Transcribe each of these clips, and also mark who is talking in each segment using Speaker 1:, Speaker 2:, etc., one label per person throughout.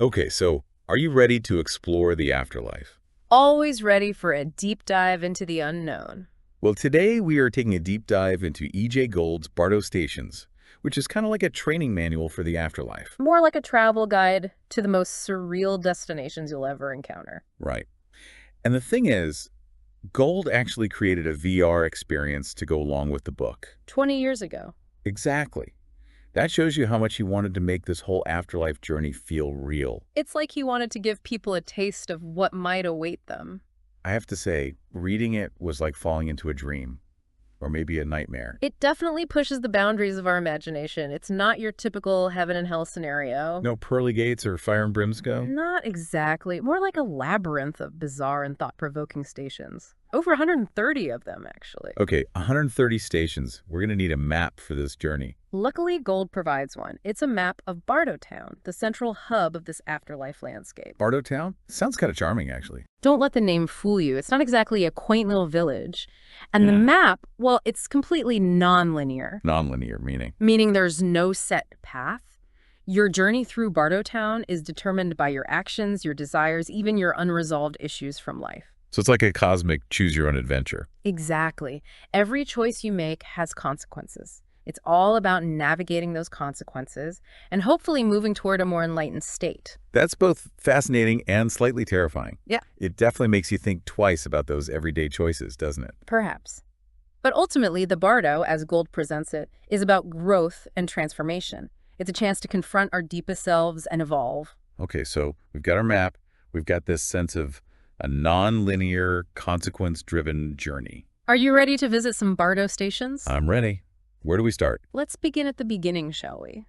Speaker 1: Okay, so are you ready to explore the afterlife?
Speaker 2: Always ready for a deep dive into the unknown.
Speaker 1: Well, today we are taking a deep dive into E.J. Gould's Bardo Stations, which is kind of like a training manual for the afterlife.
Speaker 2: More like a travel guide to the most surreal destinations you'll ever encounter.
Speaker 1: Right. And the thing is, Gould actually created a VR experience to go along with the book.
Speaker 2: 20 years ago.
Speaker 1: Exactly. That shows you how much he wanted to make this whole afterlife journey feel real.
Speaker 2: It's like he wanted to give people a taste of what might await them.
Speaker 1: I have to say, reading it was like falling into a dream, or maybe a nightmare.
Speaker 2: It definitely pushes the boundaries of our imagination. It's not your typical heaven and hell scenario.
Speaker 1: No pearly gates or fire and brimstone?
Speaker 2: Not exactly. More like a labyrinth of bizarre and thought-provoking stations. Over 130 of them, actually.
Speaker 1: Okay, 130 stations. We're going to need a map for this journey.
Speaker 2: Luckily, Gold provides one. It's a map of Bardo Town, the central hub of this afterlife landscape.
Speaker 1: Bardo Town? Sounds kind of charming, actually.
Speaker 2: Don't let the name fool you. It's not exactly a quaint little village. And the map, well, it's completely non-linear,
Speaker 1: Non-linear meaning.
Speaker 2: meaning there's no set path. Your journey through Bardo Town is determined by your actions, your desires, even your unresolved issues from life.
Speaker 1: So it's like a cosmic choose-your-own-adventure.
Speaker 2: Exactly. Every choice you make has consequences. It's all about navigating those consequences and hopefully moving toward a more enlightened state.
Speaker 1: That's both fascinating and slightly terrifying.
Speaker 2: Yeah.
Speaker 1: It definitely makes you think twice about those everyday choices, doesn't it?
Speaker 2: Perhaps. But ultimately, the Bardo, as Gould presents it, is about growth and transformation. It's a chance to confront our deepest selves and evolve.
Speaker 1: Okay, so we've got our map. We've got this sense of a non-linear, consequence-driven journey.
Speaker 2: Are you ready to visit some Bardo stations?
Speaker 1: I'm ready. Where do we start?
Speaker 2: Let's begin at the beginning, shall we?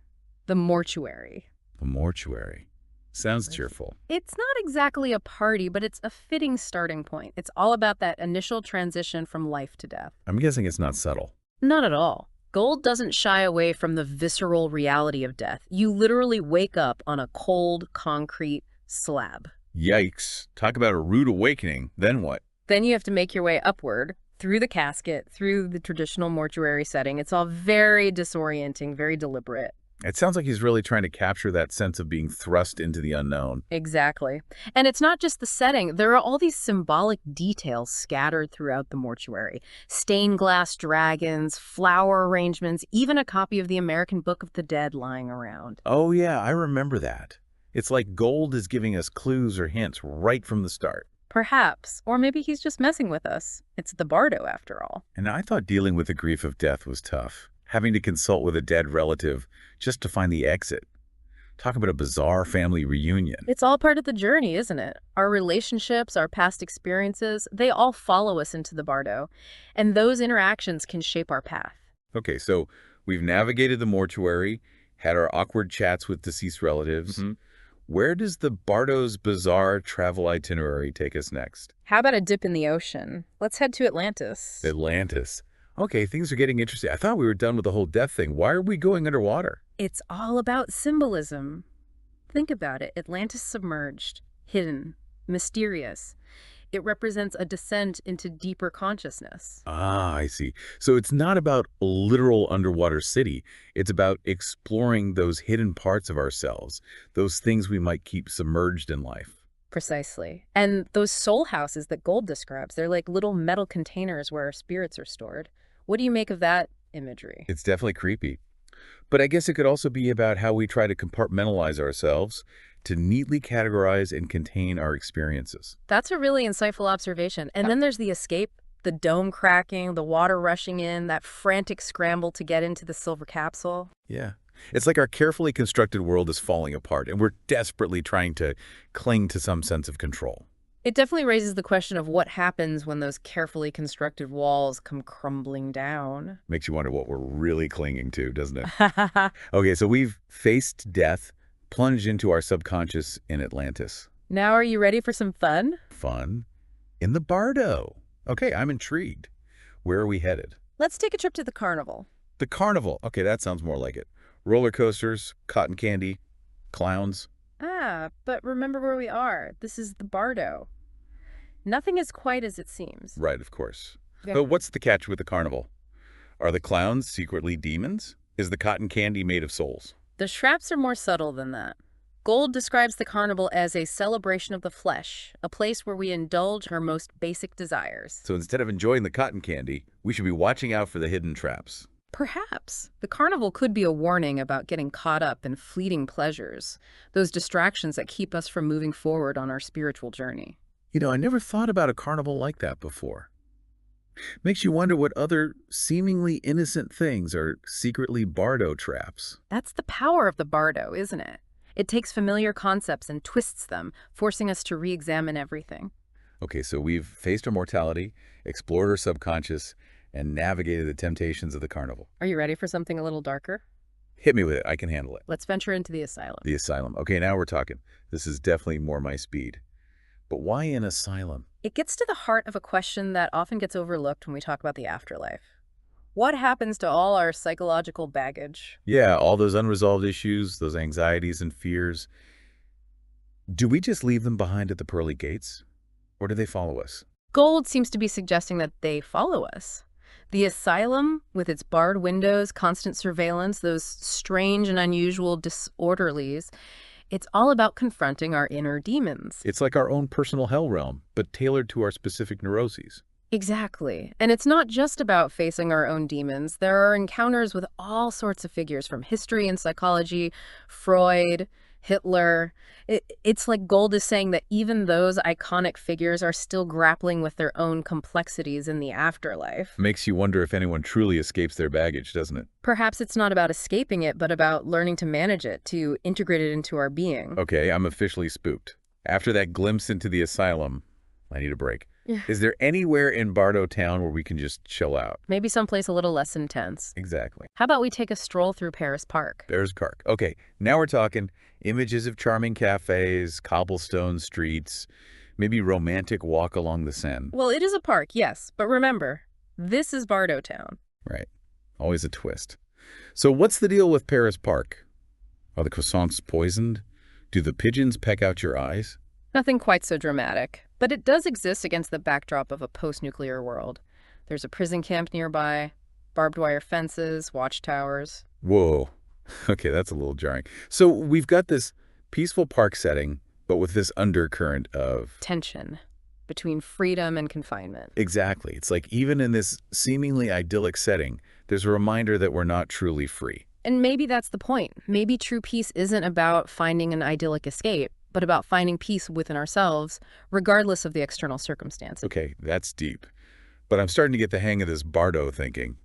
Speaker 2: The mortuary.
Speaker 1: The mortuary. Sounds cheerful.
Speaker 2: It's not exactly a party, but it's a fitting starting point. It's all about that initial transition from life to death.
Speaker 1: I'm guessing it's not subtle.
Speaker 2: Not at all. Gold doesn't shy away from the visceral reality of death. You literally wake up on a cold, concrete slab.
Speaker 1: Yikes. Talk about a rude awakening. Then what?
Speaker 2: Then you have to make your way upward, through the casket, through the traditional mortuary setting. It's all very disorienting, very deliberate.
Speaker 1: It sounds like he's really trying to capture that sense of being thrust into the unknown.
Speaker 2: Exactly. And it's not just the setting. There are all these symbolic details scattered throughout the mortuary. Stained glass dragons, flower arrangements, even a copy of the American Book of the Dead lying around.
Speaker 1: Oh yeah, I remember that. It's like Gold is giving us clues or hints right from the start.
Speaker 2: Perhaps. Or maybe he's just messing with us. It's the Bardo, after all.
Speaker 1: And I thought dealing with the grief of death was tough. Having to consult with a dead relative just to find the exit. Talk about a bizarre family reunion.
Speaker 2: It's all part of the journey, isn't it? Our relationships, our past experiences, they all follow us into the Bardo. And those interactions can shape our path.
Speaker 1: Okay, so we've navigated the mortuary, had our awkward chats with deceased relatives. Where does the Bardo's bizarre travel itinerary take us next?
Speaker 2: How about a dip in the ocean? Let's head to Atlantis.
Speaker 1: Atlantis. Okay, things are getting interesting. I thought we were done with the whole death thing. Why are we going underwater?
Speaker 2: It's all about symbolism. Think about it. Atlantis submerged, hidden, mysterious. It represents a descent into deeper consciousness.
Speaker 1: Ah, I see. So it's not about a literal underwater city. It's about exploring those hidden parts of ourselves, those things we might keep submerged in life.
Speaker 2: Precisely. And those soul houses that Gold describes, they're like little metal containers where our spirits are stored. What do you make of that imagery?
Speaker 1: It's definitely creepy. But I guess it could also be about how we try to compartmentalize ourselves to neatly categorize and contain our experiences.
Speaker 2: That's a really insightful observation. And then there's the escape, the dome cracking, the water rushing in, that frantic scramble to get into the silver capsule.
Speaker 1: Yeah. It's like our carefully constructed world is falling apart, and we're desperately trying to cling to some sense of control.
Speaker 2: It definitely raises the question of what happens when those carefully constructed walls come crumbling down.
Speaker 1: Makes you wonder what we're really clinging to, doesn't it? Okay, so we've faced death, plunged into our subconscious in Atlantis.
Speaker 2: Now are you ready for some fun?
Speaker 1: Fun. In the Bardo. Okay, I'm intrigued. Where are we headed?
Speaker 2: Let's take a trip to the carnival.
Speaker 1: The carnival. Okay, that sounds more like it. Roller coasters, cotton candy, clowns.
Speaker 2: Ah, but remember where we are. This is the Bardo. Nothing is quite as it seems.
Speaker 1: Right, of course.
Speaker 2: Yeah.
Speaker 1: But what's the catch with the carnival? Are the clowns secretly demons? Is the cotton candy made of souls?
Speaker 2: The Shraps are more subtle than that. Gold describes the carnival as a celebration of the flesh, a place where we indulge our most basic desires.
Speaker 1: So instead of enjoying the cotton candy, we should be watching out for the hidden traps.
Speaker 2: Perhaps. The carnival could be a warning about getting caught up in fleeting pleasures, those distractions that keep us from moving forward on our spiritual journey.
Speaker 1: You know, I never thought about a carnival like that before. Makes you wonder what other seemingly innocent things are secretly Bardo traps.
Speaker 2: That's the power of the Bardo, isn't it? It takes familiar concepts and twists them, forcing us to re-examine everything.
Speaker 1: Okay, so we've faced our mortality, explored our subconscious, and navigated the temptations of the carnival.
Speaker 2: Are you ready for something a little darker?
Speaker 1: Hit me with it. I can handle it.
Speaker 2: Let's venture into the asylum.
Speaker 1: The asylum. Okay, now we're talking. This is definitely more my speed. But why an asylum?
Speaker 2: It gets to the heart of a question that often gets overlooked when we talk about the afterlife. What happens to all our psychological baggage?
Speaker 1: Yeah, all those unresolved issues, those anxieties and fears. Do we just leave them behind at the pearly gates? Or do they follow us?
Speaker 2: Gold seems to be suggesting that they follow us. The asylum, with its barred windows, constant surveillance, those strange and unusual disorderlies, it's all about confronting our inner demons.
Speaker 1: It's like our own personal hell realm, but tailored to our specific neuroses.
Speaker 2: Exactly. And it's not just about facing our own demons. There are encounters with all sorts of figures from history and psychology, Freud, Hitler. It's like Gold is saying that even those iconic figures are still grappling with their own complexities in the afterlife.
Speaker 1: Makes you wonder if anyone truly escapes their baggage, doesn't it?
Speaker 2: Perhaps it's not about escaping it, but about learning to manage it, to integrate it into our being.
Speaker 1: Okay, I'm officially spooked. After that glimpse into the asylum, I need a break.
Speaker 2: Yeah.
Speaker 1: Is there anywhere in Bardo Town where we can just chill out?
Speaker 2: Maybe someplace a little less intense.
Speaker 1: Exactly.
Speaker 2: How about we take a stroll through Paris Park?
Speaker 1: There's Kark. Okay, now we're talking images of charming cafes, cobblestone streets, maybe romantic walk along the Seine.
Speaker 2: Well, it is a park, yes, but remember, this is Bardo Town.
Speaker 1: Right. Always a twist. So what's the deal with Paris Park? Are the croissants poisoned? Do the pigeons peck out your eyes?
Speaker 2: Nothing quite so dramatic, but it does exist against the backdrop of a post-nuclear world. There's a prison camp nearby, barbed wire fences, watchtowers.
Speaker 1: Whoa. Okay, that's a little jarring. So we've got this peaceful park setting, but with this undercurrent of
Speaker 2: Tension between freedom and confinement.
Speaker 1: Exactly. It's like even in this seemingly idyllic setting, there's a reminder that we're not truly free.
Speaker 2: And maybe that's the point. Maybe true peace isn't about finding an idyllic escape, but about finding peace within ourselves, regardless of the external circumstances.
Speaker 1: Okay, that's deep. But I'm starting to get the hang of this Bardo thinking.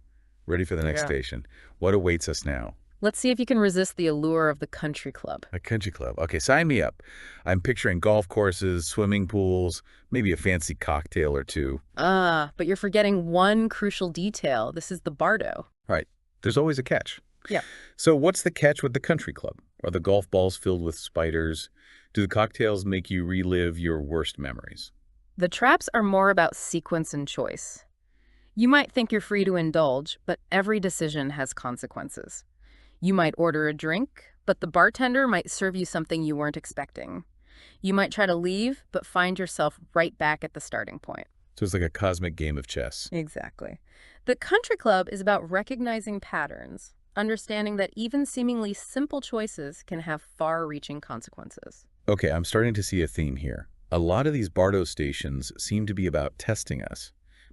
Speaker 1: Ready for the next station. What awaits us now?
Speaker 2: Let's see if you can resist the allure of the country club.
Speaker 1: A country club. Okay, sign me up. I'm picturing golf courses, swimming pools, maybe a fancy cocktail or two.
Speaker 2: But you're forgetting one crucial detail. This is the Bardo.
Speaker 1: Right. There's always a catch.
Speaker 2: Yeah.
Speaker 1: So what's the catch with the country club? Are the golf balls filled with spiders? Do the cocktails make you relive your worst memories?
Speaker 2: The traps are more about sequence and choice. You might think you're free to indulge, but every decision has consequences. You might order a drink, but the bartender might serve you something you weren't expecting. You might try to leave, but find yourself right back at the starting point.
Speaker 1: So it's like a cosmic game of chess.
Speaker 2: Exactly. The country club is about recognizing patterns, understanding that even seemingly simple choices can have far-reaching consequences.
Speaker 1: Okay, I'm starting to see a theme here. A lot of these Bardo stations seem to be about testing us,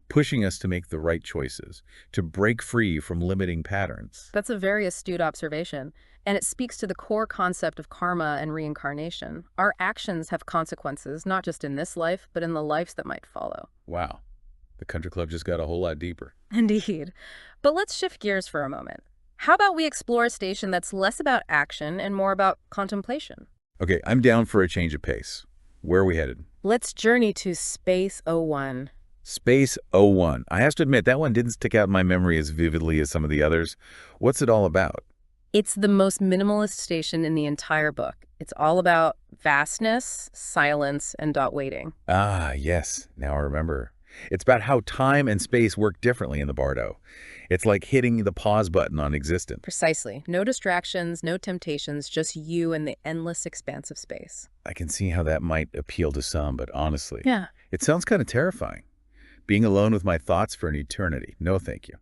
Speaker 1: pushing us to make the right choices, to break free from limiting patterns.
Speaker 2: That's a very astute observation, and it speaks to the core concept of karma and reincarnation. Our actions have consequences, not just in this life, but in the lives that might follow.
Speaker 1: Wow, the country club just got a whole lot deeper.
Speaker 2: Indeed. But let's shift gears for a moment. How about we explore a station that's less about action and more about contemplation?
Speaker 1: Okay, I'm down for a change of pace. Where are we headed?
Speaker 2: Let's journey to Space 01.
Speaker 1: Space 01. I have to admit, that one didn't stick out in my memory as vividly as some of the others. What's it all about?
Speaker 2: It's the most minimalist station in the entire book. It's all about vastness, silence, and dot waiting.
Speaker 1: Ah, yes. Now I remember. It's about how time and space work differently in the Bardo. It's like hitting the pause button on existence.
Speaker 2: Precisely. No distractions, no temptations, just you and the endless expanse of space.
Speaker 1: I can see how that might appeal to some, but honestly,
Speaker 2: Yeah.
Speaker 1: it sounds kind of terrifying. Being alone with my thoughts for an eternity. No, thank you.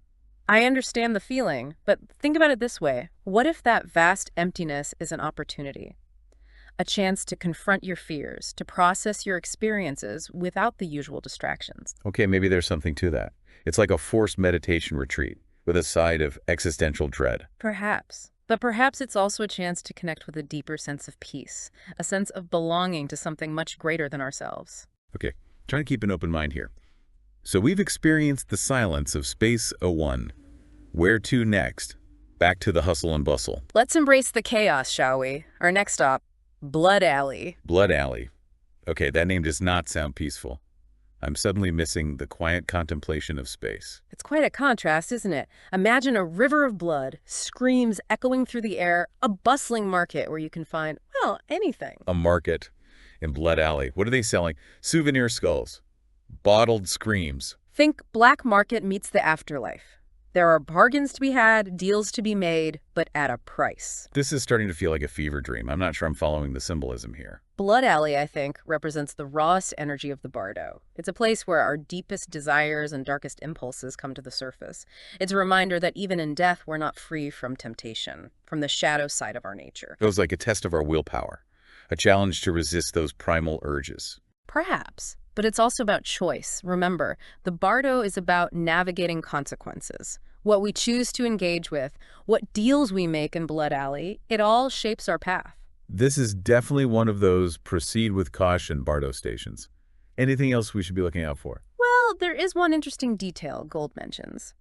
Speaker 2: I understand the feeling, but think about it this way. What if that vast emptiness is an opportunity? a chance to confront your fears, to process your experiences without the usual distractions.
Speaker 1: Okay, maybe there's something to that. It's like a forced meditation retreat with a side of existential dread.
Speaker 2: Perhaps. But perhaps it's also a chance to connect with a deeper sense of peace, a sense of belonging to something much greater than ourselves.
Speaker 1: Okay, trying to keep an open mind here. So we've experienced the silence of Space 01. Where to next? Back to the hustle and bustle.
Speaker 2: Let's embrace the chaos, shall we? Our next stop, Blood Alley.
Speaker 1: Blood Alley. Okay, that name does not sound peaceful. I'm suddenly missing the quiet contemplation of space.
Speaker 2: It's quite a contrast, isn't it? Imagine a river of blood, screams echoing through the air, a bustling market where you can find, well, anything.
Speaker 1: A market in Blood Alley. What are they selling? Souvenir skulls. Bottled screams.
Speaker 2: Think black market meets the afterlife. There are bargains to be had, deals to be made, but at a price.
Speaker 1: This is starting to feel like a fever dream. I'm not sure I'm following the symbolism here.
Speaker 2: Blood Alley, I think, represents the rawest energy of the Bardo. It's a place where our deepest desires and darkest impulses come to the surface. It's a reminder that even in death, we're not free from temptation, from the shadow side of our nature.
Speaker 1: Feels like a test of our willpower, a challenge to resist those primal urges.
Speaker 2: Perhaps, but it's also about choice. Remember, the Bardo is about navigating consequences. What we choose to engage with, what deals we make in Blood Alley, it all shapes our path.
Speaker 1: This is definitely one of those proceed with caution Bardo Stations. Anything else we should be looking out for?
Speaker 2: Well, there is one interesting detail Gold mentions.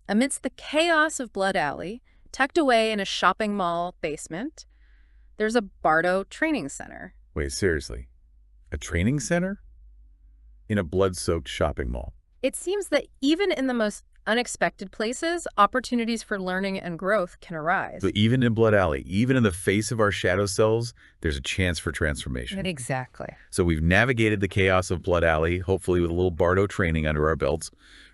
Speaker 2: Amidst the chaos of Blood Alley, tucked away in a shopping mall basement, there's a Bardo training center.
Speaker 1: Wait, seriously? A training center? In a blood-soaked shopping mall?
Speaker 2: It seems that even in the most unexpected places, opportunities for learning and growth can arise.
Speaker 1: But even in Blood Alley, even in the face of our shadow selves, there's a chance for transformation.
Speaker 2: Exactly.
Speaker 1: So we've navigated the chaos of Blood Alley, hopefully with a little Bardo training under our belts,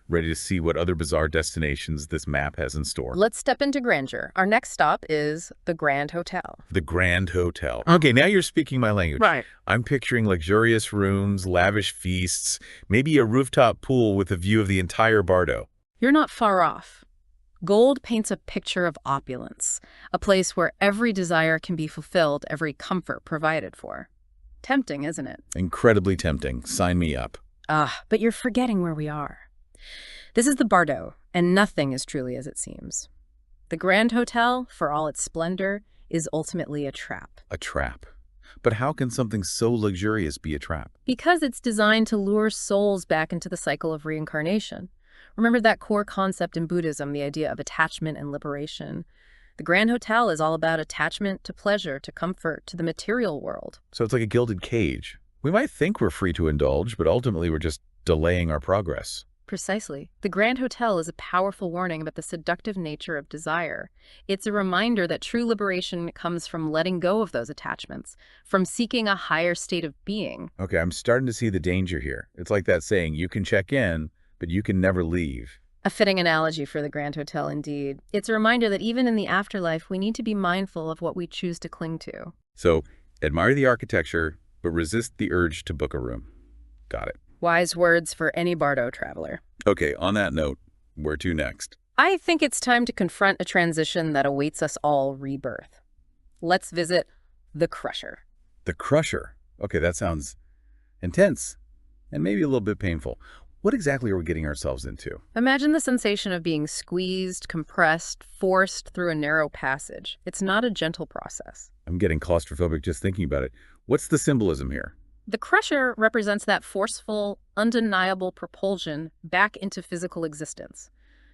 Speaker 1: ready to see what other bizarre destinations this map has in store.
Speaker 2: Let's step into grandeur. Our next stop is the Grand Hotel.
Speaker 1: The Grand Hotel. Okay, now you're speaking my language.
Speaker 2: Right.
Speaker 1: I'm picturing luxurious rooms, lavish feasts, maybe a rooftop pool with a view of the entire Bardo.
Speaker 2: You're not far off. Gold paints a picture of opulence, a place where every desire can be fulfilled, every comfort provided for. Tempting, isn't it?
Speaker 1: Incredibly tempting. Sign me up.
Speaker 2: But you're forgetting where we are. This is the Bardo, and nothing is truly as it seems. The Grand Hotel, for all its splendor, is ultimately a trap.
Speaker 1: A trap. But how can something so luxurious be a trap?
Speaker 2: Because it's designed to lure souls back into the cycle of reincarnation. Remember that core concept in Buddhism, the idea of attachment and liberation. The Grand Hotel is all about attachment to pleasure, to comfort, to the material world.
Speaker 1: So it's like a gilded cage. We might think we're free to indulge, but ultimately we're just delaying our progress.
Speaker 2: Precisely. The Grand Hotel is a powerful warning about the seductive nature of desire. It's a reminder that true liberation comes from letting go of those attachments, from seeking a higher state of being.
Speaker 1: Okay, I'm starting to see the danger here. It's like that saying, you can check in, but you can never leave.
Speaker 2: A fitting analogy for the Grand Hotel, indeed. It's a reminder that even in the afterlife, we need to be mindful of what we choose to cling to.
Speaker 1: So, admire the architecture, but resist the urge to book a room. Got it.
Speaker 2: Wise words for any Bardo traveler.
Speaker 1: Okay, on that note, where to next?
Speaker 2: I think it's time to confront a transition that awaits us all rebirth. Let's visit the Crusher.
Speaker 1: The Crusher. Okay, that sounds intense and maybe a little bit painful. What exactly are we getting ourselves into?
Speaker 2: Imagine the sensation of being squeezed, compressed, forced through a narrow passage. It's not a gentle process.
Speaker 1: I'm getting claustrophobic just thinking about it. What's the symbolism here?
Speaker 2: The Crusher represents that forceful, undeniable propulsion back into physical existence.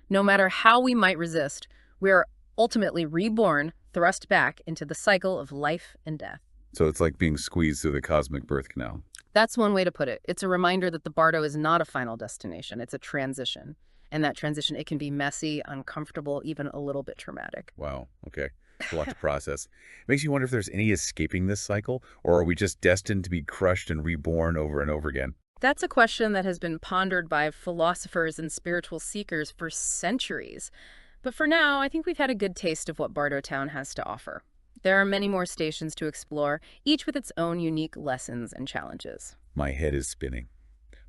Speaker 2: No matter how we might resist, we are ultimately reborn, thrust back into the cycle of life and death.
Speaker 1: So it's like being squeezed through the cosmic birth canal.
Speaker 2: That's one way to put it. It's a reminder that the Bardo is not a final destination. It's a transition. And that transition, it can be messy, uncomfortable, even a little bit traumatic.
Speaker 1: Wow, okay. A lot to process. It makes you wonder if there's any escaping this cycle, or are we just destined to be crushed and reborn over and over again?
Speaker 2: That's a question that has been pondered by philosophers and spiritual seekers for centuries. But for now, I think we've had a good taste of what Bardo Town has to offer. There are many more stations to explore, each with its own unique lessons and challenges.
Speaker 1: My head is spinning.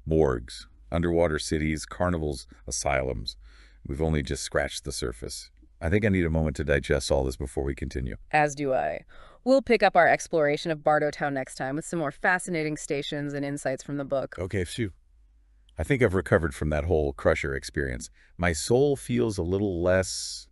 Speaker 1: Morgues, underwater cities, carnivals, asylums. We've only just scratched the surface. I think I need a moment to digest all this before we continue.
Speaker 2: As do I. We'll pick up our exploration of Bardo Town next time with some more fascinating stations and insights from the book.
Speaker 1: Okay, phew. I think I've recovered from that whole Crusher experience. My soul feels a little less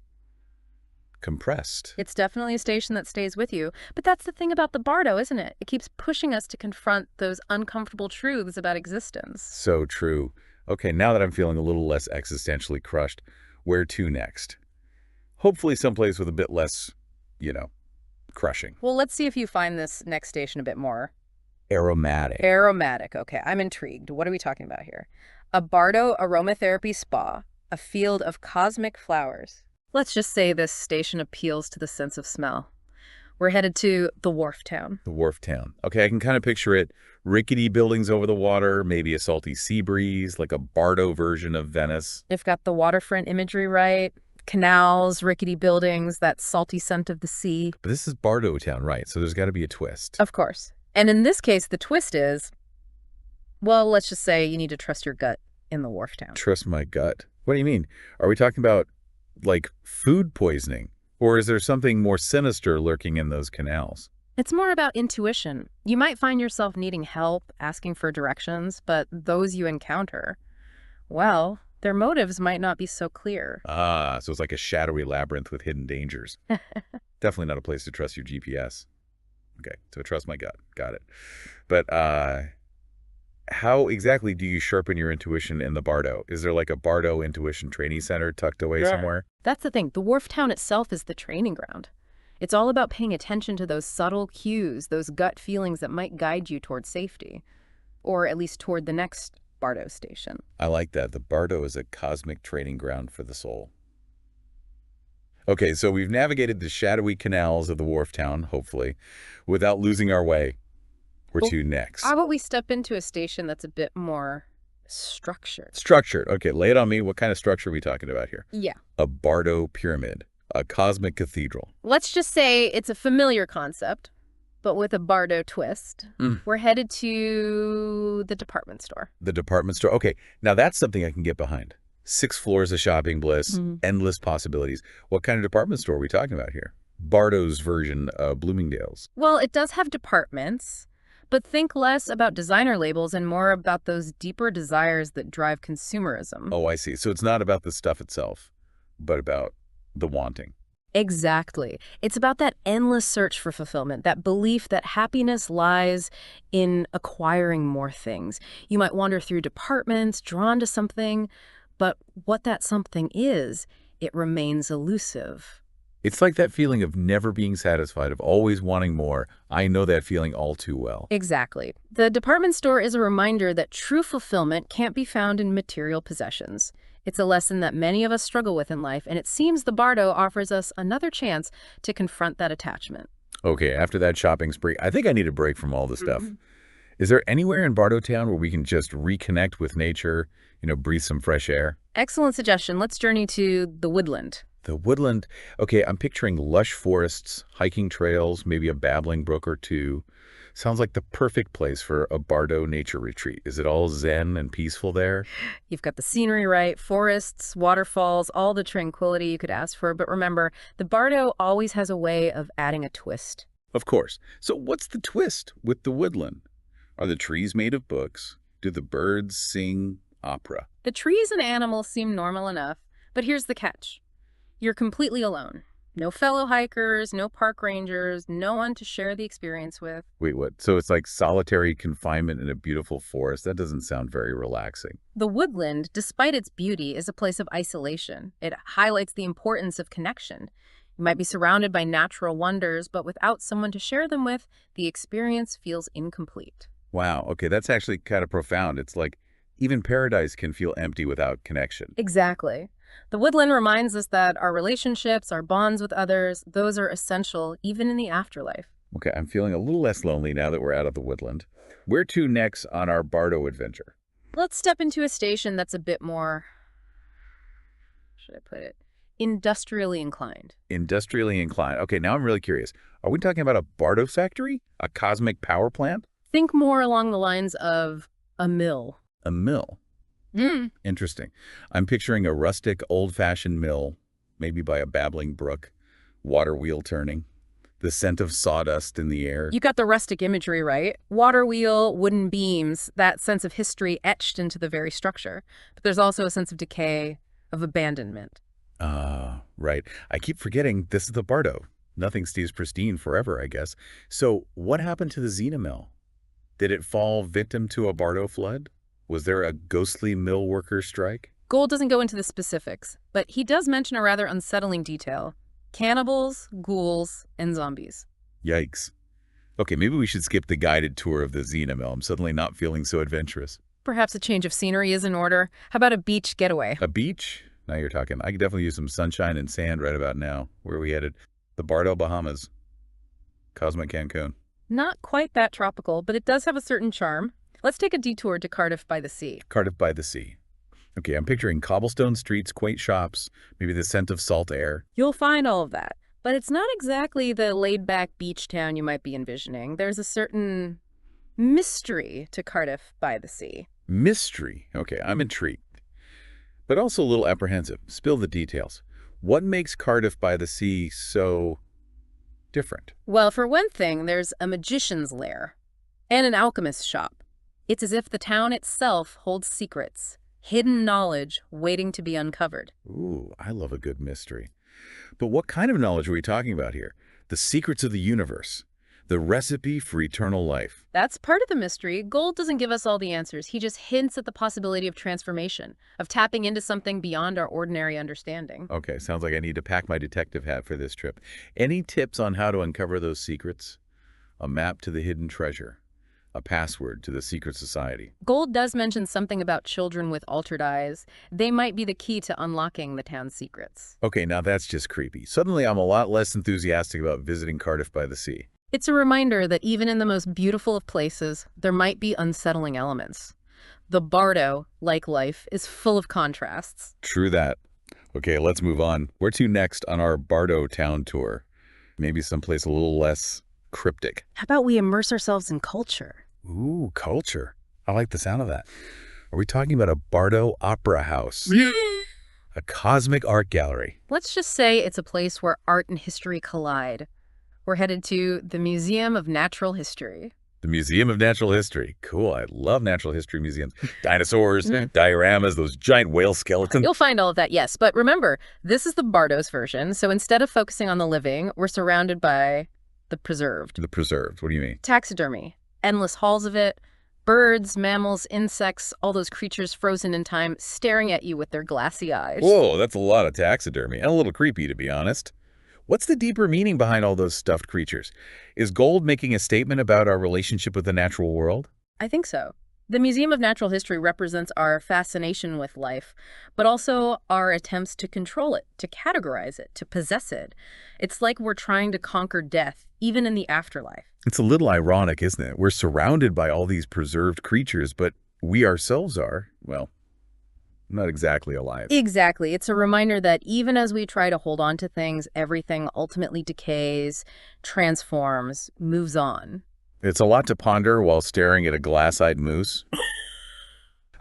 Speaker 1: compressed.
Speaker 2: It's definitely a station that stays with you, but that's the thing about the Bardo, isn't it? It keeps pushing us to confront those uncomfortable truths about existence.
Speaker 1: So true. Okay, now that I'm feeling a little less existentially crushed, where to next? Hopefully someplace with a bit less, crushing.
Speaker 2: Well, let's see if you find this next station a bit more
Speaker 1: Aromatic.
Speaker 2: aromatic. Okay, I'm intrigued. What are we talking about here? A Bardo aromatherapy spa, a field of cosmic flowers. Let's just say this station appeals to the sense of smell. We're headed to the Wharf Town.
Speaker 1: The wharf town. Okay, I can kind of picture it. Rickety buildings over the water, maybe a salty sea breeze, like a Bardo version of Venice.
Speaker 2: You've got the waterfront imagery right. Canals, rickety buildings, that salty scent of the sea.
Speaker 1: But this is Bardo town, right? So there's got to be a twist.
Speaker 2: Of course. And in this case, the twist is, well, let's just say you need to trust your gut in the Wharf Town.
Speaker 1: Trust my gut. What do you mean? Are we talking about, like, food poisoning? Or is there something more sinister lurking in those canals?
Speaker 2: It's more about intuition. You might find yourself needing help, asking for directions, but those you encounter, well, their motives might not be so clear.
Speaker 1: Ah, so it's like a shadowy labyrinth with hidden dangers. Definitely not a place to trust your GPS. Okay, so trust my gut. Got it. But how exactly do you sharpen your intuition in the Bardo? Is there like a Bardo Intuition Training Center tucked away somewhere?
Speaker 2: That's the thing. The Wharf Town itself is the training ground. It's all about paying attention to those subtle cues, those gut feelings that might guide you toward safety, or at least toward the next Bardo station.
Speaker 1: I like that. The Bardo is a cosmic training ground for the soul. Okay, so we've navigated the shadowy canals of the Wharf Town, hopefully, without losing our way. Where to next?
Speaker 2: How about we step into a station that's a bit more structured?
Speaker 1: Structured. Okay, lay it on me. What kind of structure are we talking about here?
Speaker 2: Yeah.
Speaker 1: A Bardo pyramid, a cosmic cathedral.
Speaker 2: Let's just say it's a familiar concept, but with a Bardo twist. We're headed to the department store.
Speaker 1: The department store. Okay, now that's something I can get behind. 6 floors of shopping bliss, endless possibilities. What kind of department store are we talking about here? Bardo's version of Bloomingdale's.
Speaker 2: Well, it does have departments, but think less about designer labels and more about those deeper desires that drive consumerism.
Speaker 1: Oh, I see. So it's not about the stuff itself, but about the wanting.
Speaker 2: Exactly. It's about that endless search for fulfillment, that belief that happiness lies in acquiring more things. You might wander through departments, drawn to something, but what that something is, it remains elusive.
Speaker 1: It's like that feeling of never being satisfied, of always wanting more. I know that feeling all too well.
Speaker 2: Exactly. The department store is a reminder that true fulfillment can't be found in material possessions. It's a lesson that many of us struggle with in life, and it seems the Bardo offers us another chance to confront that attachment.
Speaker 1: Okay, after that shopping spree, I think I need a break from all this stuff. Is there anywhere in Bardo Town where we can just reconnect with nature, breathe some fresh air?
Speaker 2: Excellent suggestion. Let's journey to the woodland.
Speaker 1: The woodland. Okay, I'm picturing lush forests, hiking trails, maybe a babbling brook or two. Sounds like the perfect place for a Bardo nature retreat. Is it all zen and peaceful there?
Speaker 2: You've got the scenery right, forests, waterfalls, all the tranquility you could ask for. But remember, the Bardo always has a way of adding a twist.
Speaker 1: Of course. So what's the twist with the woodland? Are the trees made of books? Do the birds sing opera?
Speaker 2: The trees and animals seem normal enough, but here's the catch. You're completely alone. No fellow hikers, no park rangers, no one to share the experience with.
Speaker 1: Wait, what? So it's like solitary confinement in a beautiful forest? That doesn't sound very relaxing.
Speaker 2: The woodland, despite its beauty, is a place of isolation. It highlights the importance of connection. You might be surrounded by natural wonders, but without someone to share them with, the experience feels incomplete.
Speaker 1: Wow, okay, that's actually kind of profound. It's like even paradise can feel empty without connection.
Speaker 2: Exactly. The woodland reminds us that our relationships, our bonds with others, those are essential even in the afterlife.
Speaker 1: Okay, I'm feeling a little less lonely now that we're out of the woodland. Where to next on our Bardo adventure?
Speaker 2: Let's step into a station that's a bit more, how should I put it, industrially inclined.
Speaker 1: Industrially inclined. Okay, now I'm really curious. Are we talking about a Bardo factory? A cosmic power plant?
Speaker 2: Think more along the lines of a mill.
Speaker 1: A mill? Interesting. I'm picturing a rustic, old-fashioned mill, maybe by a babbling brook, water wheel turning. The scent of sawdust in the air.
Speaker 2: You got the rustic imagery, right? Water wheel, wooden beams, that sense of history etched into the very structure. But there's also a sense of decay, of abandonment.
Speaker 1: Ah, right. I keep forgetting this is the Bardo. Nothing stays pristine forever, I guess. So what happened to the Xena mill? Did it fall victim to a Bardo flood? Was there a ghostly mill worker strike?
Speaker 2: Gould doesn't go into the specifics, but he does mention a rather unsettling detail. Cannibals, ghouls, and zombies.
Speaker 1: Yikes. Okay, maybe we should skip the guided tour of the Xena mill. I'm suddenly not feeling so adventurous.
Speaker 2: Perhaps a change of scenery is in order. How about a beach getaway?
Speaker 1: A beach? Now you're talking. I could definitely use some sunshine and sand right about now. Where are we headed? The Bardo, Bahamas. Cosmic Cancun.
Speaker 2: Not quite that tropical, but it does have a certain charm. Let's take a detour to Cardiff by the Sea.
Speaker 1: Cardiff by the Sea. Okay, I'm picturing cobblestone streets, quaint shops, maybe the scent of salt air.
Speaker 2: You'll find all of that, but it's not exactly the laid-back beach town you might be envisioning. There's a certain mystery to Cardiff by the Sea.
Speaker 1: Mystery. Okay, I'm intrigued. But also a little apprehensive. Spill the details. What makes Cardiff by the Sea so different?
Speaker 2: Well, for one thing, there's a magician's lair and an alchemist's shop. It's as if the town itself holds secrets, hidden knowledge waiting to be uncovered.
Speaker 1: Ooh, I love a good mystery. But what kind of knowledge are we talking about here? The secrets of the universe. The recipe for eternal life.
Speaker 2: That's part of the mystery. Gould doesn't give us all the answers. He just hints at the possibility of transformation, of tapping into something beyond our ordinary understanding.
Speaker 1: Okay, sounds like I need to pack my detective hat for this trip. Any tips on how to uncover those secrets? A map to the hidden treasure. A password to the secret society.
Speaker 2: Gould does mention something about children with altered eyes. They might be the key to unlocking the town's secrets.
Speaker 1: Okay, now that's just creepy. Suddenly I'm a lot less enthusiastic about visiting Cardiff by the Sea.
Speaker 2: It's a reminder that even in the most beautiful of places, there might be unsettling elements. The Bardo, like life, is full of contrasts.
Speaker 1: True that. Okay, let's move on. Where to next on our Bardo town tour? Maybe someplace a little less cryptic.
Speaker 2: How about we immerse ourselves in culture?
Speaker 1: Ooh, culture. I like the sound of that. Are we talking about a Bardo opera house? A cosmic art gallery?
Speaker 2: Let's just say it's a place where art and history collide. We're headed to the Museum of Natural History.
Speaker 1: The Museum of Natural History. Cool. I love natural history museums. Dinosaurs, dioramas, those giant whale skeletons.
Speaker 2: You'll find all of that, yes. But remember, this is the Bardo's version. So instead of focusing on the living, we're surrounded by the preserved.
Speaker 1: The preserved. What do you mean?
Speaker 2: Taxidermy. Endless halls of it. Birds, mammals, insects, all those creatures frozen in time, staring at you with their glassy eyes.
Speaker 1: Whoa, that's a lot of taxidermy. And a little creepy, to be honest. What's the deeper meaning behind all those stuffed creatures? Is Gould making a statement about our relationship with the natural world?
Speaker 2: I think so. The Museum of Natural History represents our fascination with life, but also our attempts to control it, to categorize it, to possess it. It's like we're trying to conquer death, even in the afterlife.
Speaker 1: It's a little ironic, isn't it? We're surrounded by all these preserved creatures, but we ourselves are, well, not exactly alive.
Speaker 2: Exactly. It's a reminder that even as we try to hold on to things, everything ultimately decays, transforms, moves on.
Speaker 1: It's a lot to ponder while staring at a glass-eyed moose.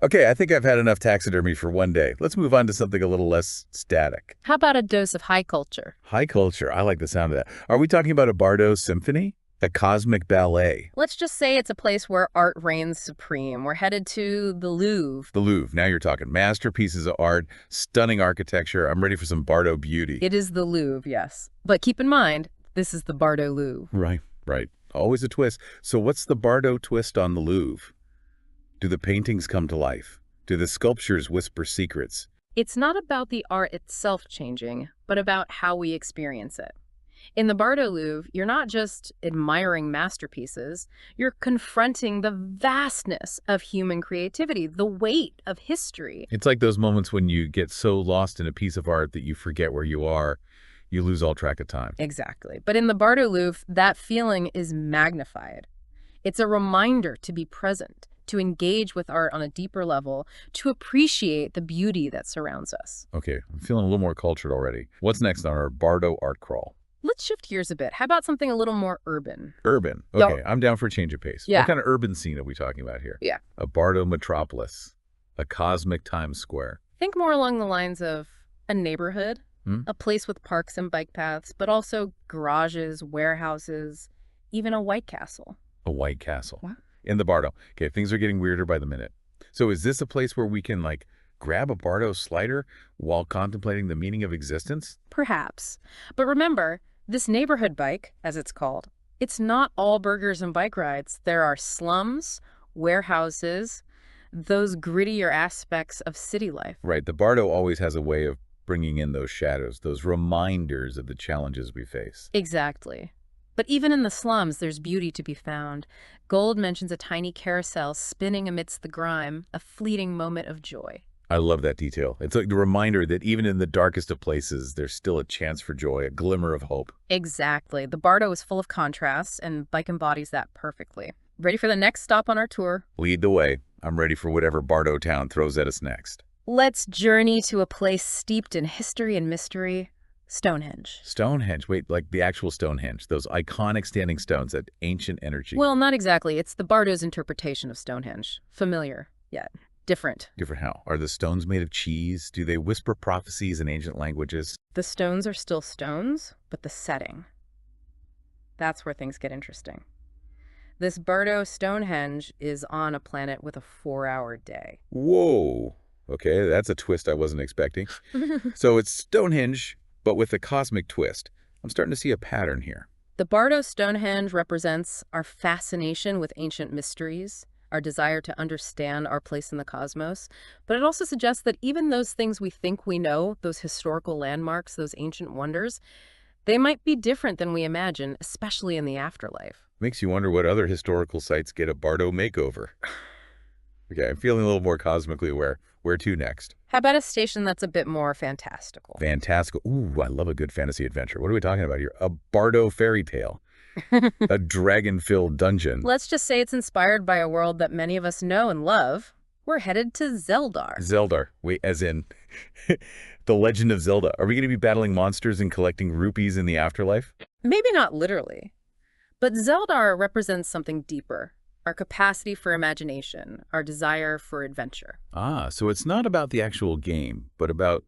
Speaker 1: Okay, I think I've had enough taxidermy for one day. Let's move on to something a little less static.
Speaker 2: How about a dose of high culture?
Speaker 1: High culture. I like the sound of that. Are we talking about a Bardo symphony? A cosmic ballet?
Speaker 2: Let's just say it's a place where art reigns supreme. We're headed to the Louvre.
Speaker 1: The Louvre. Now you're talking masterpieces of art, stunning architecture. I'm ready for some Bardo beauty.
Speaker 2: It is the Louvre, yes. But keep in mind, this is the Bardo Louvre.
Speaker 1: Right, right. Always a twist. So what's the Bardo twist on the Louvre? Do the paintings come to life? Do the sculptures whisper secrets?
Speaker 2: It's not about the art itself changing, but about how we experience it. In the Bardo Louvre, you're not just admiring masterpieces, you're confronting the vastness of human creativity, the weight of history.
Speaker 1: It's like those moments when you get so lost in a piece of art that you forget where you are. You lose all track of time.
Speaker 2: Exactly. But in the Bardo Louvre, that feeling is magnified. It's a reminder to be present, to engage with art on a deeper level, to appreciate the beauty that surrounds us.
Speaker 1: Okay, I'm feeling a little more cultured already. What's next on our Bardo art crawl?
Speaker 2: Let's shift gears a bit. How about something a little more urban?
Speaker 1: Urban. Okay, I'm down for a change of pace.
Speaker 2: Yeah.
Speaker 1: What kind of urban scene are we talking about here?
Speaker 2: Yeah.
Speaker 1: A Bardo metropolis. A cosmic Times Square.
Speaker 2: Think more along the lines of a neighborhood,
Speaker 1: Hmm?
Speaker 2: A place with parks and bike paths, but also garages, warehouses, even a White Castle.
Speaker 1: A White Castle.
Speaker 2: What?
Speaker 1: In the Bardo. Okay, things are getting weirder by the minute. So is this a place where we can, like, grab a Bardo slider while contemplating the meaning of existence?
Speaker 2: Perhaps. But remember, this neighborhood bike, as it's called, it's not all burgers and bike rides. There are slums, warehouses, those grittier aspects of city life.
Speaker 1: Right, the Bardo always has a way of bringing in those shadows, those reminders of the challenges we face.
Speaker 2: Exactly. But even in the slums, there's beauty to be found. Gold mentions a tiny carousel spinning amidst the grime, a fleeting moment of joy.
Speaker 1: I love that detail. It's like the reminder that even in the darkest of places, there's still a chance for joy, a glimmer of hope.
Speaker 2: Exactly. The Bardo is full of contrasts, and bike embodies that perfectly. Ready for the next stop on our tour?
Speaker 1: Lead the way. I'm ready for whatever Bardo town throws at us next.
Speaker 2: Let's journey to a place steeped in history and mystery, Stonehenge.
Speaker 1: Stonehenge. Wait, like the actual Stonehenge. Those iconic standing stones, that ancient energy.
Speaker 2: Well, not exactly. It's the Bardo's interpretation of Stonehenge. Familiar, yet different.
Speaker 1: Different how? Are the stones made of cheese? Do they whisper prophecies in ancient languages?
Speaker 2: The stones are still stones, but the setting. That's where things get interesting. This Bardo Stonehenge is on a planet with a 4-hour day.
Speaker 1: Whoa. Okay, that's a twist I wasn't expecting. So it's Stonehenge, but with a cosmic twist. I'm starting to see a pattern here.
Speaker 2: The Bardo Stonehenge represents our fascination with ancient mysteries, our desire to understand our place in the cosmos, but it also suggests that even those things we think we know, those historical landmarks, those ancient wonders, they might be different than we imagine, especially in the afterlife.
Speaker 1: Makes you wonder what other historical sites get a Bardo makeover. Okay, I'm feeling a little more cosmically aware. Where to next?
Speaker 2: How about a station that's a bit more fantastical?
Speaker 1: Fantastical. Ooh, I love a good fantasy adventure. What are we talking about here? A Bardo fairy tale. A dragon-filled dungeon.
Speaker 2: Let's just say it's inspired by a world that many of us know and love. We're headed to Zeldar.
Speaker 1: Zeldar. Wait, as in The Legend of Zelda. Are we going to be battling monsters and collecting rupees in the afterlife?
Speaker 2: Maybe not literally, but Zeldar represents something deeper. Our capacity for imagination, our desire for adventure.
Speaker 1: Ah, so it's not about the actual game, but about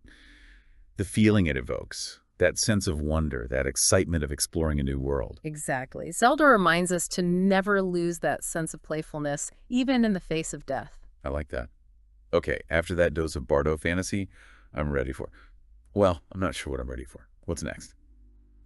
Speaker 1: the feeling it evokes. That sense of wonder, that excitement of exploring a new world.
Speaker 2: Exactly. Zelda reminds us to never lose that sense of playfulness, even in the face of death.
Speaker 1: I like that. Okay, after that dose of Bardo fantasy, I'm ready for... Well, I'm not sure what I'm ready for. What's next?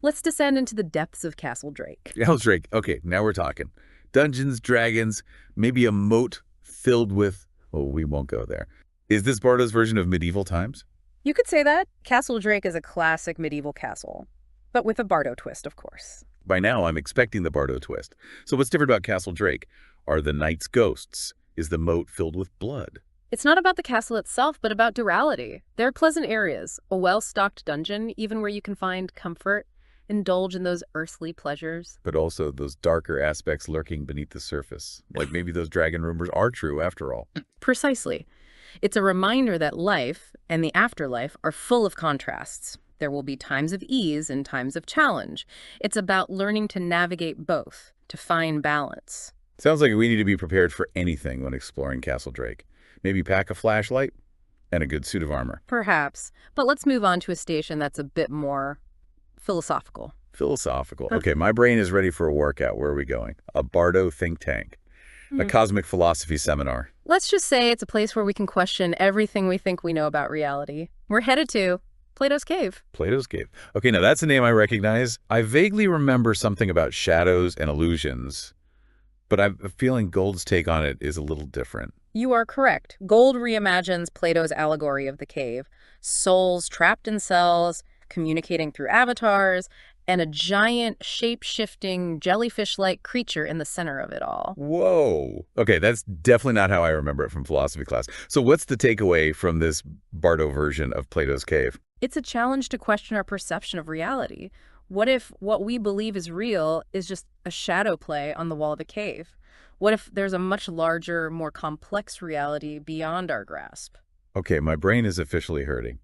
Speaker 2: Let's descend into the depths of Castle Drake.
Speaker 1: Hell's Drake. Okay, now we're talking. Dungeons, dragons, maybe a moat filled with... Oh, we won't go there. Is this Bardo's version of medieval times?
Speaker 2: You could say that. Castle Drake is a classic medieval castle, but with a Bardo twist, of course.
Speaker 1: By now, I'm expecting the Bardo twist. So what's different about Castle Drake? Are the knights ghosts? Is the moat filled with blood?
Speaker 2: It's not about the castle itself, but about durality. There are pleasant areas, a well-stocked dungeon, even where you can find comfort, indulge in those earthly pleasures.
Speaker 1: But also those darker aspects lurking beneath the surface. Like maybe those dragon rumors are true after all.
Speaker 2: Precisely. It's a reminder that life and the afterlife are full of contrasts. There will be times of ease and times of challenge. It's about learning to navigate both, to find balance.
Speaker 1: Sounds like we need to be prepared for anything when exploring Castle Drake. Maybe pack a flashlight and a good suit of armor.
Speaker 2: Perhaps. But let's move on to a station that's a bit more philosophical.
Speaker 1: Philosophical. Okay, my brain is ready for a workout. Where are we going? A Bardo think tank. A cosmic philosophy seminar.
Speaker 2: Let's just say it's a place where we can question everything we think we know about reality. We're headed to Plato's Cave.
Speaker 1: Plato's Cave. Okay, now that's a name I recognize. I vaguely remember something about shadows and illusions, but I have a feeling Gold's take on it is a little different.
Speaker 2: You are correct. Gold reimagines Plato's allegory of the cave. Souls trapped in cells, communicating through avatars, and a giant, shape-shifting, jellyfish-like creature in the center of it all.
Speaker 1: Whoa. Okay, that's definitely not how I remember it from philosophy class. So what's the takeaway from this Bardo version of Plato's Cave?
Speaker 2: It's a challenge to question our perception of reality. What if what we believe is real is just a shadow play on the wall of a cave? What if there's a much larger, more complex reality beyond our grasp?
Speaker 1: Okay, my brain is officially hurting,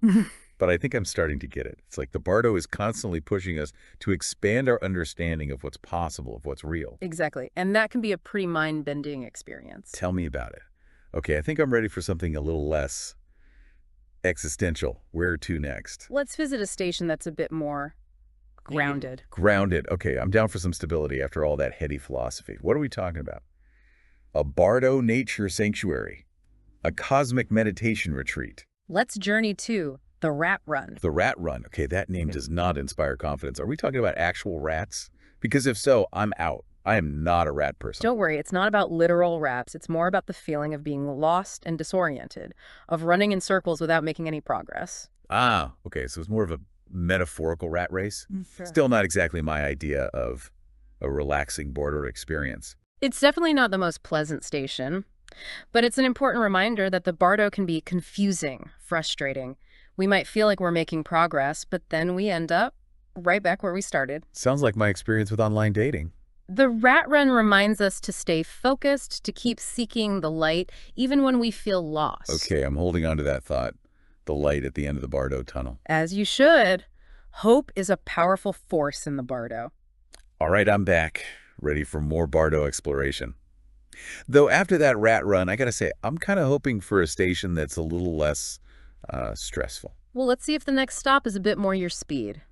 Speaker 1: but I think I'm starting to get it. It's like the Bardo is constantly pushing us to expand our understanding of what's possible, of what's real.
Speaker 2: Exactly. And that can be a pretty mind-bending experience.
Speaker 1: Tell me about it. Okay, I think I'm ready for something a little less Existential. Where to next?
Speaker 2: Let's visit a station that's a bit more grounded.
Speaker 1: Grounded. Okay, I'm down for some stability after all that heady philosophy. What are we talking about? A Bardo nature sanctuary. A cosmic meditation retreat.
Speaker 2: Let's journey to the Rat Run.
Speaker 1: The Rat Run. Okay, that name does not inspire confidence. Are we talking about actual rats? Because if so, I'm out. I am not a rat person.
Speaker 2: Don't worry, it's not about literal rats. It's more about the feeling of being lost and disoriented, of running in circles without making any progress.
Speaker 1: Ah, okay, so it's more of a metaphorical rat race?
Speaker 2: Sure.
Speaker 1: Still not exactly my idea of a relaxing border experience.
Speaker 2: It's definitely not the most pleasant station, but it's an important reminder that the Bardo can be confusing, frustrating. We might feel like we're making progress, but then we end up right back where we started.
Speaker 1: Sounds like my experience with online dating.
Speaker 2: The Rat Run reminds us to stay focused, to keep seeking the light, even when we feel lost.
Speaker 1: Okay, I'm holding on to that thought. The light at the end of the Bardo tunnel.
Speaker 2: As you should. Hope is a powerful force in the Bardo.
Speaker 1: All right, I'm back. Ready for more Bardo exploration. Though after that rat run, I gotta say, I'm kind of hoping for a station that's a little less stressful.
Speaker 2: Well, let's see if the next stop is a bit more your speed.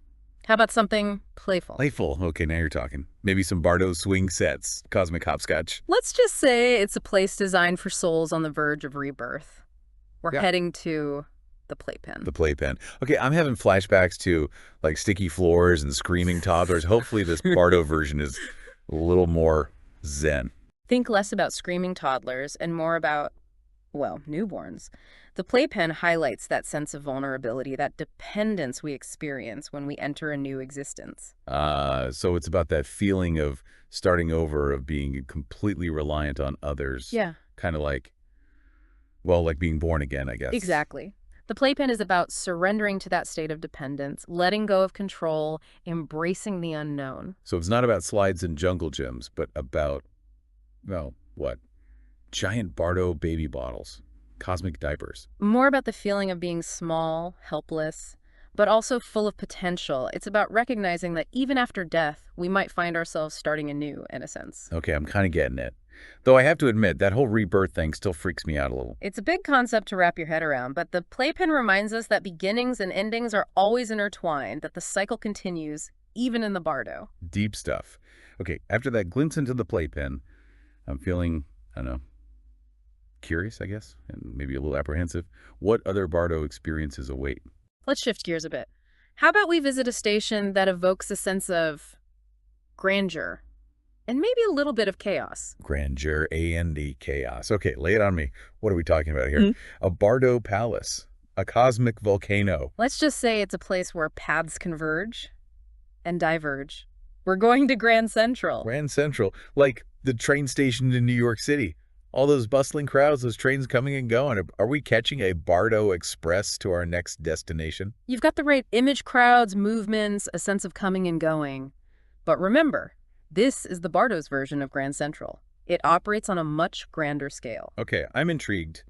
Speaker 2: How about something playful?
Speaker 1: Playful. Okay, now you're talking. Maybe some Bardo swing sets, cosmic hopscotch.
Speaker 2: Let's just say it's a place designed for souls on the verge of rebirth. We're heading to the playpen.
Speaker 1: The playpen. Okay, I'm having flashbacks to like sticky floors and screaming toddlers. Hopefully this Bardo version is a little more zen.
Speaker 2: Think less about screaming toddlers and more about, well, newborns. The playpen highlights that sense of vulnerability, that dependence we experience when we enter a new existence.
Speaker 1: So it's about that feeling of starting over, of being completely reliant on others.
Speaker 2: Yeah.
Speaker 1: Kind of like, well, like being born again, I guess.
Speaker 2: Exactly. The playpen is about surrendering to that state of dependence, letting go of control, embracing the unknown.
Speaker 1: So it's not about slides and jungle gyms, but about, well, what? Giant Bardo baby bottles. Cosmic diapers.
Speaker 2: More about the feeling of being small, helpless, but also full of potential. It's about recognizing that even after death, we might find ourselves starting anew, in a sense.
Speaker 1: Okay, I'm kind of getting it. Though I have to admit, that whole rebirth thing still freaks me out a little.
Speaker 2: It's a big concept to wrap your head around, but the playpen reminds us that beginnings and endings are always intertwined, that the cycle continues, even in the Bardo.
Speaker 1: Deep stuff. Okay, after that glimpse into the playpen, I'm feeling, I don't know, curious, I guess, and maybe a little apprehensive. What other Bardo experiences await?
Speaker 2: Let's shift gears a bit. How about we visit a station that evokes a sense of grandeur and maybe a little bit of chaos?
Speaker 1: Grandeur, A-N-D, chaos. Okay, lay it on me. What are we talking about here? A Bardo palace, a cosmic volcano.
Speaker 2: Let's just say it's a place where paths converge and diverge. We're going to Grand Central.
Speaker 1: Grand Central, like the train station in New York City. All those bustling crowds, those trains coming and going. Are we catching a Bardo Express to our next destination?
Speaker 2: You've got the right image, crowds, movements, a sense of coming and going. But remember, this is the Bardo's version of Grand Central. It operates on a much grander scale.
Speaker 1: Okay, I'm intrigued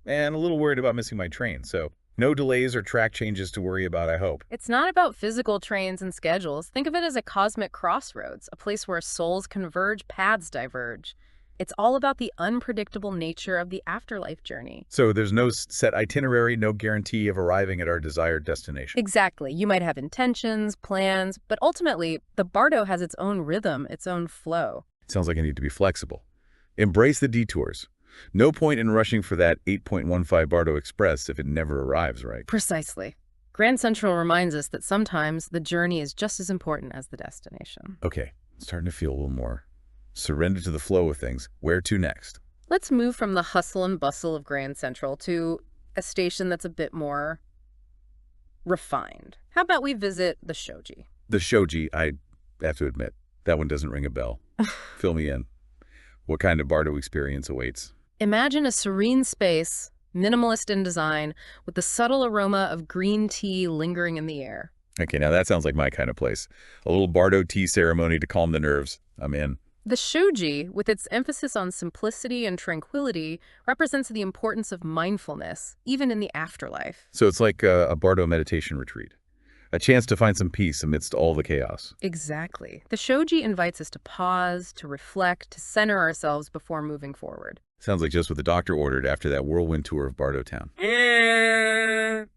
Speaker 1: and a little worried about missing my train, so no delays or track changes to worry about, I hope.
Speaker 2: It's not about physical trains and schedules. Think of it as a cosmic crossroads, a place where souls converge, paths diverge. It's all about the unpredictable nature of the afterlife journey.
Speaker 1: So there's no set itinerary, no guarantee of arriving at our desired destination.
Speaker 2: Exactly. You might have intentions, plans, but ultimately, the Bardo has its own rhythm, its own flow.
Speaker 1: It sounds like I need to be flexible. Embrace the detours. No point in rushing for that 8.15 Bardo Express if it never arrives, right?
Speaker 2: Precisely. Grand Central reminds us that sometimes the journey is just as important as the destination.
Speaker 1: Okay, starting to feel a little more surrender to the flow of things. Where to next?
Speaker 2: Let's move from the hustle and bustle of Grand Central to a station that's a bit more refined. How about we visit the Shoji?
Speaker 1: The Shoji, I have to admit, that one doesn't ring a bell. Fill me in. What kind of Bardo experience awaits?
Speaker 2: Imagine a serene space, minimalist in design, with the subtle aroma of green tea lingering in the air.
Speaker 1: Okay, now that sounds like my kind of place. A little Bardo tea ceremony to calm the nerves. I'm in.
Speaker 2: The shoji, with its emphasis on simplicity and tranquility, represents the importance of mindfulness, even in the afterlife.
Speaker 1: So it's like a Bardo meditation retreat. A chance to find some peace amidst all the chaos.
Speaker 2: Exactly. The shoji invites us to pause, to reflect, to center ourselves before moving forward.
Speaker 1: Sounds like just what the doctor ordered after that whirlwind tour of Bardo Town.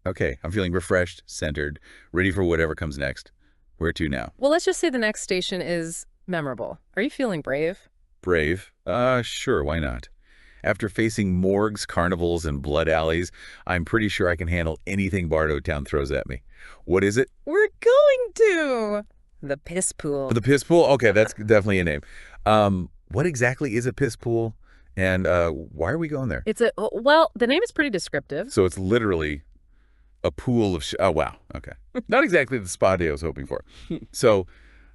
Speaker 1: Okay, I'm feeling refreshed, centered, ready for whatever comes next. Where to now?
Speaker 2: Well, let's just say the next station is memorable. Are you feeling brave?
Speaker 1: Brave? Sure, why not? After facing morgues, carnivals, and blood alleys, I'm pretty sure I can handle anything Bardo Town throws at me. What is it?
Speaker 2: We're going to the piss pool.
Speaker 1: The piss pool? Okay, that's definitely a name. What exactly is a piss pool? And why are we going there?
Speaker 2: Well, the name is pretty descriptive.
Speaker 1: So it's literally a pool of oh, wow. Okay. Not exactly the spa day I was hoping for. So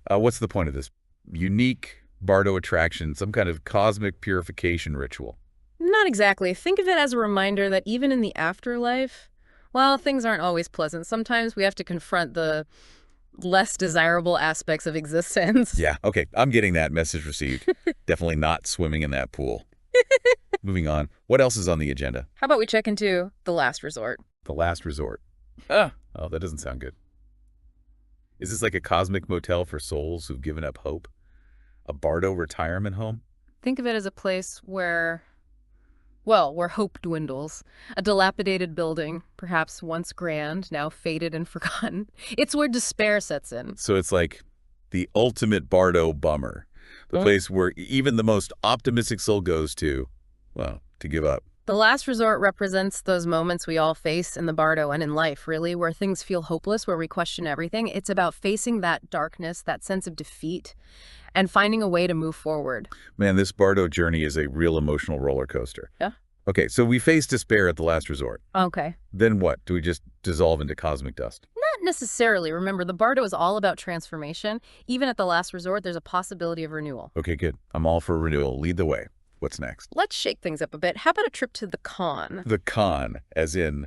Speaker 1: what's the point of this unique Bardo attraction, some kind of cosmic purification ritual?
Speaker 2: Not exactly. Think of it as a reminder that even in the afterlife, well, things aren't always pleasant. Sometimes we have to confront the less desirable aspects of existence.
Speaker 1: Yeah, okay. I'm getting that. Message received. Definitely not swimming in that pool. Moving on. What else is on the agenda?
Speaker 2: How about we check into the last resort?
Speaker 1: The last resort. Oh, that doesn't sound good. Is this like a cosmic motel for souls who've given up hope? A Bardo retirement home?
Speaker 2: Think of it as a place where, well, where hope dwindles. A dilapidated building, perhaps once grand, now faded and forgotten. It's where despair sets in.
Speaker 1: So it's like the ultimate Bardo bummer. The place where even the most optimistic soul goes to, well, to give up.
Speaker 2: The last resort represents those moments we all face in the Bardo and in life, really, where things feel hopeless, where we question everything. It's about facing that darkness, that sense of defeat, and finding a way to move forward.
Speaker 1: Man, this Bardo journey is a real emotional roller coaster.
Speaker 2: Yeah.
Speaker 1: Okay, so we face despair at the last resort.
Speaker 2: Okay.
Speaker 1: Then what? Do we just dissolve into cosmic dust?
Speaker 2: Not necessarily. Remember, the Bardo is all about transformation. Even at the last resort, there's a possibility of renewal.
Speaker 1: Okay, good. I'm all for renewal. Lead the way. What's next?
Speaker 2: Let's shake things up a bit. How about a trip to the con?
Speaker 1: The con, as in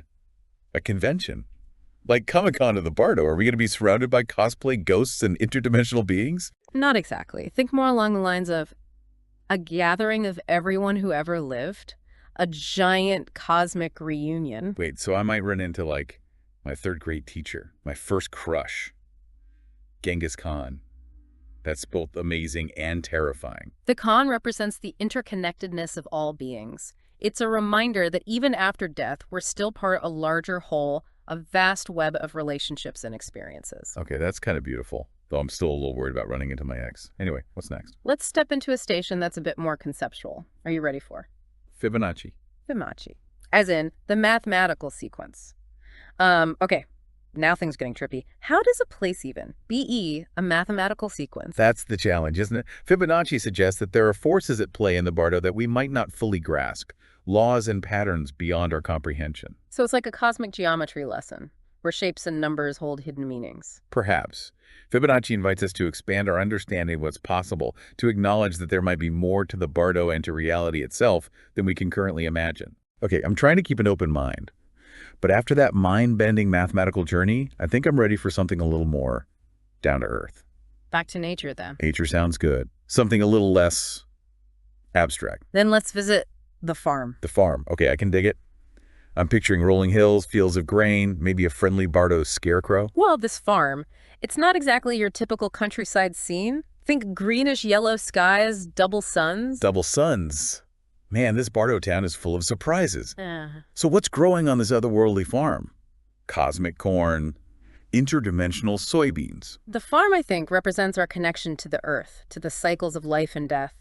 Speaker 1: a convention. Like Comic-Con of the Bardo. Are we going to be surrounded by cosplay ghosts and interdimensional beings?
Speaker 2: Not exactly. Think more along the lines of a gathering of everyone who ever lived. A giant cosmic reunion.
Speaker 1: Wait, so I might run into, like, my third grade teacher, my first crush, Genghis Khan. That's both amazing and terrifying.
Speaker 2: The con represents the interconnectedness of all beings. It's a reminder that even after death, we're still part of a larger whole, a vast web of relationships and experiences.
Speaker 1: Okay, that's kind of beautiful, though I'm still a little worried about running into my ex. Anyway, what's next?
Speaker 2: Let's step into a station that's a bit more conceptual. Are you ready for?
Speaker 1: Fibonacci.
Speaker 2: Fibonacci. As in, the mathematical sequence. Okay. Now things are getting trippy. How does a place even, be a mathematical sequence?
Speaker 1: That's the challenge, isn't it? Fibonacci suggests that there are forces at play in the Bardo that we might not fully grasp, laws and patterns beyond our comprehension.
Speaker 2: So it's like a cosmic geometry lesson, where shapes and numbers hold hidden meanings.
Speaker 1: Perhaps. Fibonacci invites us to expand our understanding of what's possible, to acknowledge that there might be more to the Bardo and to reality itself than we can currently imagine. Okay, I'm trying to keep an open mind. But after that mind-bending mathematical journey, I think I'm ready for something a little more down to earth.
Speaker 2: Back to nature, then.
Speaker 1: Nature sounds good. Something a little less abstract.
Speaker 2: Then let's visit the farm.
Speaker 1: The farm. Okay, I can dig it. I'm picturing rolling hills, fields of grain, maybe a friendly Bardo scarecrow.
Speaker 2: Well, this farm, it's not exactly your typical countryside scene. Think greenish-yellow skies, double suns.
Speaker 1: Double suns. Man, this Bardo town is full of surprises.
Speaker 2: Uh,
Speaker 1: So what's growing on this otherworldly farm? Cosmic corn, interdimensional soybeans.
Speaker 2: The farm, I think, represents our connection to the earth, to the cycles of life and death.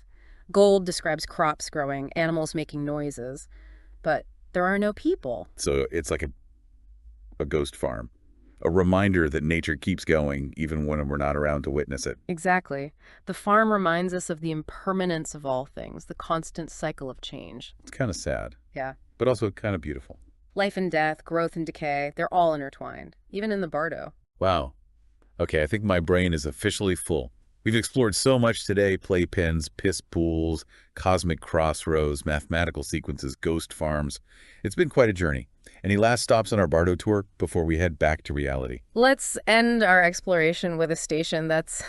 Speaker 2: Gold describes crops growing, animals making noises. But there are no people.
Speaker 1: So it's like a ghost farm. A reminder that nature keeps going even when we're not around to witness it.
Speaker 2: Exactly. The farm reminds us of the impermanence of all things, the constant cycle of change.
Speaker 1: It's kind of sad,
Speaker 2: Yeah.
Speaker 1: but also kind of beautiful.
Speaker 2: Life and death, growth and decay, they're all intertwined, even in the Bardo.
Speaker 1: Wow. Okay, I think my brain is officially full. We've explored so much today: playpens, piss pools, cosmic crossroads, mathematical sequences, ghost farms. It's been quite a journey. Any last stops on our Bardo tour before we head back to reality?
Speaker 2: Let's end our exploration with a station that's,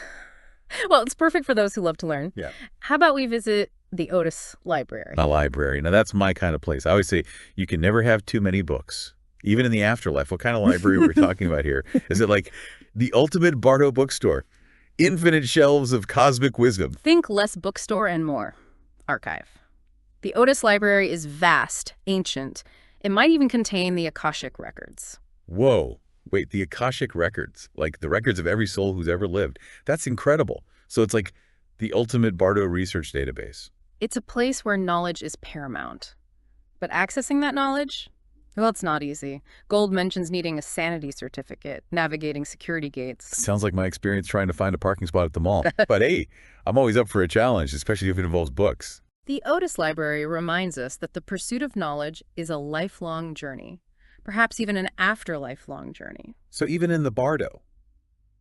Speaker 2: well, it's perfect for those who love to learn.
Speaker 1: Yeah.
Speaker 2: How about we visit the Otis Library?
Speaker 1: A library. Now, that's my kind of place. I always say you can never have too many books. Even in the afterlife. What kind of library we're talking about here? Is it like the ultimate Bardo bookstore? Infinite shelves of cosmic wisdom.
Speaker 2: Think less bookstore and more archive. The Otis Library is vast, ancient. It might even contain the Akashic records.
Speaker 1: Whoa. Wait, the Akashic records, like the records of every soul who's ever lived. That's incredible. So it's like the ultimate Bardo research database.
Speaker 2: It's a place where knowledge is paramount. But accessing that knowledge? Well, it's not easy. Gold mentions needing a sanity certificate, navigating security gates.
Speaker 1: Sounds like my experience trying to find a parking spot at the mall. But hey, I'm always up for a challenge, especially if it involves books.
Speaker 2: The Otis Library reminds us that the pursuit of knowledge is a lifelong journey, perhaps even an after-lifelong journey.
Speaker 1: So even in the Bardo,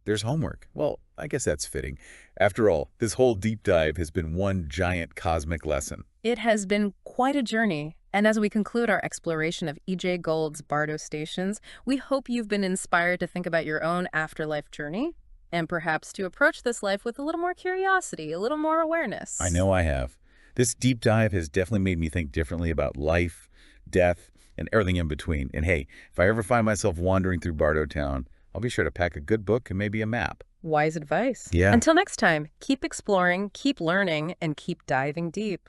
Speaker 1: there's homework. Well, I guess that's fitting. After all, this whole deep dive has been one giant cosmic lesson.
Speaker 2: It has been quite a journey, and as we conclude our exploration of E.J. Gould's Bardo Stations, we hope you've been inspired to think about your own afterlife journey, and perhaps to approach this life with a little more curiosity, a little more awareness.
Speaker 1: I know I have. This deep dive has definitely made me think differently about life, death, and everything in between. And hey, if I ever find myself wandering through Bardo Town, I'll be sure to pack a good book and maybe a map.
Speaker 2: Wise advice.
Speaker 1: Yeah.
Speaker 2: Until next time, keep exploring, keep learning, and keep diving deep.